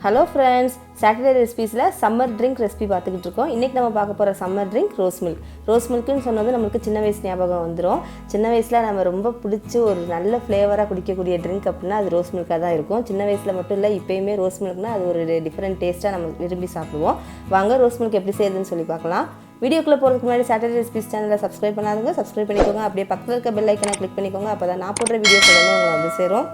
Hello friends, Saturday ரெசிபீஸில் summer drink recipe பார்த்துக்கிட்டு இருக்கோம். இன்றைக்கி நம்ம பார்க்க போகிற summer drink rose milk. Rose மில்க்குன்னு சொன்னது நம்மளுக்கு சின்ன வயசு ஞாபகம் வந்துடும். சின்ன வயசில் நம்ம ரொம்ப பிடிச்சி ஒரு நல்ல ஃப்ளேவராக குடிக்கக்கூடிய ட்ரிங்க் அப்படின்னா அது ரோஸ் மில்காக தான் இருக்கும். சின்ன வயசில் மட்டும் இல்லை, இப்போயுமே ரோஸ் மில்க்னால் அது ஒரு டிஃப்ரெண்ட் டேஸ்ட்டாக நம்ம விரும்பி சாப்பிடுவோம். வாங்க ரோஸ் மில்க் எப்படி செய்யுதுன்னு சொல்லி பார்க்கலாம். வீடியோக்குள்ளே போகிறதுக்கு முன்னாடி சாட்டர்டே ரெசிபீஸ் சேனலை சப்ஸ்கிரைப் பண்ணாதவங்க சப்ஸ்கிரைப் பண்ணிக்கோங்க. அப்படியே பக்கத்தில் இருக்க பெல் ஐக்கனை கிளிக் பண்ணிக்கோங்க. அப்போ தான் நான் போடுற வீடியோஸ் எல்லாமே உங்களுக்கு வந்து சேரும்.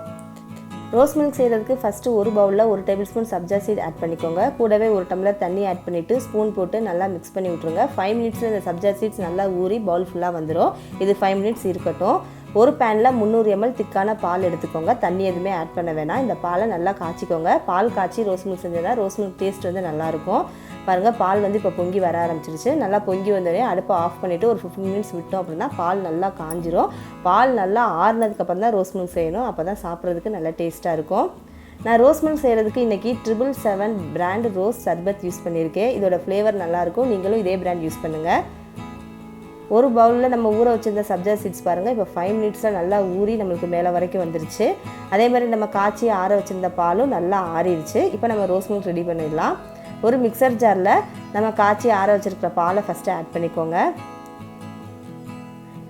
ரோஸ் மில்க் செய்கிறதுக்கு ஃபஸ்ட்டு ஒரு பவுலில் 1 tablespoon sabja seed add பண்ணிக்கோங்க. கூடவே 1 டம்ளர் தண்ணி ஆட் பண்ணிவிட்டு ஸ்பூன் போட்டு நல்லா மிக்ஸ் பண்ணி விட்ருங்க. 5 மினிட்ஸில் இந்த சப்ஜா சீட்ஸ் நல்லா ஊறி பவுல் ஃபுல்லாக வந்துடும். இது 5 மினிட்ஸ் இருக்கட்டும். ஒரு பேனில் 300 ml திக்கான பால் எடுத்துக்கோங்க. தண்ணி எதுவுமே ஆட் பண்ண வேணாம். இந்த பாலை நல்லா காய்ச்சிக்கோங்க. பால் காய்ச்சி ரோஸ் மில்க் செஞ்சதுனா ரோஸ் மில்க் டேஸ்ட் வந்து நல்லாயிருக்கும். பாருங்கள், பால் வந்து இப்போ பொங்கி வர ஆரம்பிச்சிருச்சு. நல்லா பொங்கி வந்தோடனே அடுப்பை ஆஃப் பண்ணிவிட்டு ஒரு 15 மினிட்ஸ் விட்டோம் அப்படின்னா பால் நல்லா காஞ்சிரும். பால் நல்லா ஆறுனதுக்கப்புறம் தான் ரோஸ் மில்க் செய்யணும். அப்போ தான் சாப்பிட்றதுக்கு நல்லா டேஸ்ட்டாக இருக்கும். நான் ரோஸ் மில்க் செய்கிறதுக்கு இன்றைக்கி 777 பிராண்ட் ரோஸ் சர்பத் யூஸ் பண்ணியிருக்கேன். இதோட ஃப்ளேவர் நல்லாயிருக்கும். நீங்களும் இதே பிராண்ட் யூஸ் பண்ணுங்கள். ஒரு பவுலில் நம்ம ஊற வச்சுருந்த சப்ஜா சீட்ஸ் பாருங்கள், இப்போ 5 மினிட்ஸில் நல்லா ஊறி நம்மளுக்கு மேலே வரைக்கும் வந்துருச்சு. அதே மாதிரி நம்ம காய்ச்சி ஆற வச்சுருந்த பாலும் நல்லா ஆறிடுச்சு. இப்போ நம்ம ரோஸ் மில்க் ரெடி பண்ணிடலாம். ஒரு மிக்சர் ஜாரில் நம்ம காய்ச்சி ஆற வச்சுருக்கிற பாலை ஃபஸ்ட்டு ஆட் பண்ணிக்கோங்க.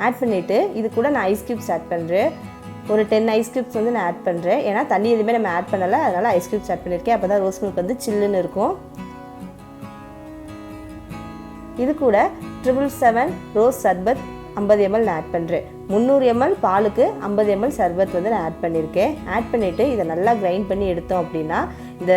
ஆட் பண்ணிவிட்டு இது கூட நான் ஐஸ் க்யூப்ஸ் ஆட் பண்ணுறேன். ஒரு 10 ஐஸ் க்யூப்ஸ் வந்து நான் ஆட் பண்ணுறேன். ஏன்னா தண்ணி எதுவுமே நம்ம ஆட் பண்ணலை, அதனால் ஐஸ் க்யூப்ஸ் ஆட் பண்ணியிருக்கேன். அப்போ தான் ரோஸ் மில்க் வந்து சில்லுன்னு இருக்கும். இது கூட 777 ரோஸ் சர்பத் 50 ml நான் ஆட் பண்ணுறேன். 300 ml பாலுக்கு 50 ml சர்பத் வந்து நான் ஆட் பண்ணியிருக்கேன். ஆட் பண்ணிவிட்டு இதை நல்லா கிரைண்ட் பண்ணி எடுத்தோம் அப்படின்னா இந்த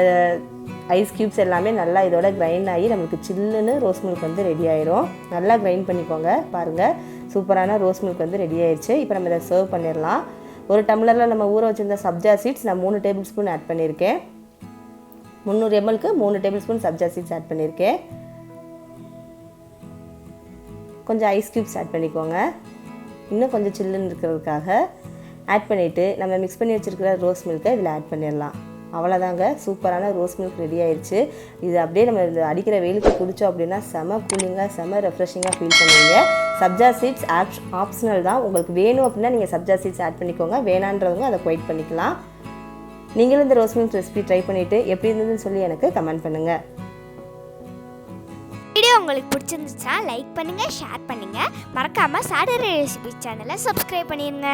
ஐஸ் க்யூப்ஸ் எல்லாமே நல்லா இதோட கிரைண்ட் ஆகி நம்மளுக்கு சில்லுன்னு ரோஸ் மில்க் வந்து ரெடி ஆயிரும். நல்லா கிரைண்ட் பண்ணிக்கோங்க. பாருங்கள், சூப்பரான ரோஸ் மில்க் வந்து ரெடி ஆயிடுச்சு. இப்போ நம்ம இதை சர்வ் பண்ணிடலாம். ஒரு டம்ளரில் நம்ம ஊற வச்சுருந்த சப்ஜா சீட்ஸ் நான் 3 டேபிள் ஸ்பூன் ஆட் பண்ணியிருக்கேன். 300 mlக்கு 3 tablespoon sabja seeds add பண்ணியிருக்கேன். கொஞ்சம் ஐஸ் க்யூப்ஸ் ஆட் பண்ணிக்கோங்க, இன்னும் கொஞ்சம் சில்லுன்னு இருக்கிறதுக்காக. ஆட் பண்ணிவிட்டு நம்ம மிக்ஸ் பண்ணி வச்சுருக்கிற ரோஸ் மில்க்கை இதில் ஆட் பண்ணிடலாம். அவ்வளோதாங்க, சூப்பரான ரோஸ் மில்க் ரெடி ஆயிடுச்சு. இது அப்படியே நம்ம இந்த அடிக்கிற வெயிலுக்கு குடித்தோம் அப்படின்னா செம கூலிங்காக செம ரெஃப்ரெஷிங்காக ஃபீல் பண்ணுவீங்க. சப்ஜா சீட்ஸ் ஆப்ஷனல் தான். உங்களுக்கு வேணும் அப்படின்னா நீங்கள் சப்ஜா சீட்ஸ் ஆட் பண்ணிக்கோங்க. வேணான்றவங்க அதை குவைட் பண்ணிக்கலாம். நீங்களும் இந்த ரோஸ் மில்க் ரெசிபி ட்ரை பண்ணிவிட்டு எப்படி இருந்ததுன்னு சொல்லி எனக்கு கமெண்ட் பண்ணுங்கள். வீடியோ உங்களுக்கு பிடிச்சிருந்துச்சா லைக் பண்ணுங்கள், ஷேர் பண்ணுங்கள். மறக்காமல் சாட்டர்டே ரெசிபி சேனலை சப்ஸ்கிரைப் பண்ணிடுங்க.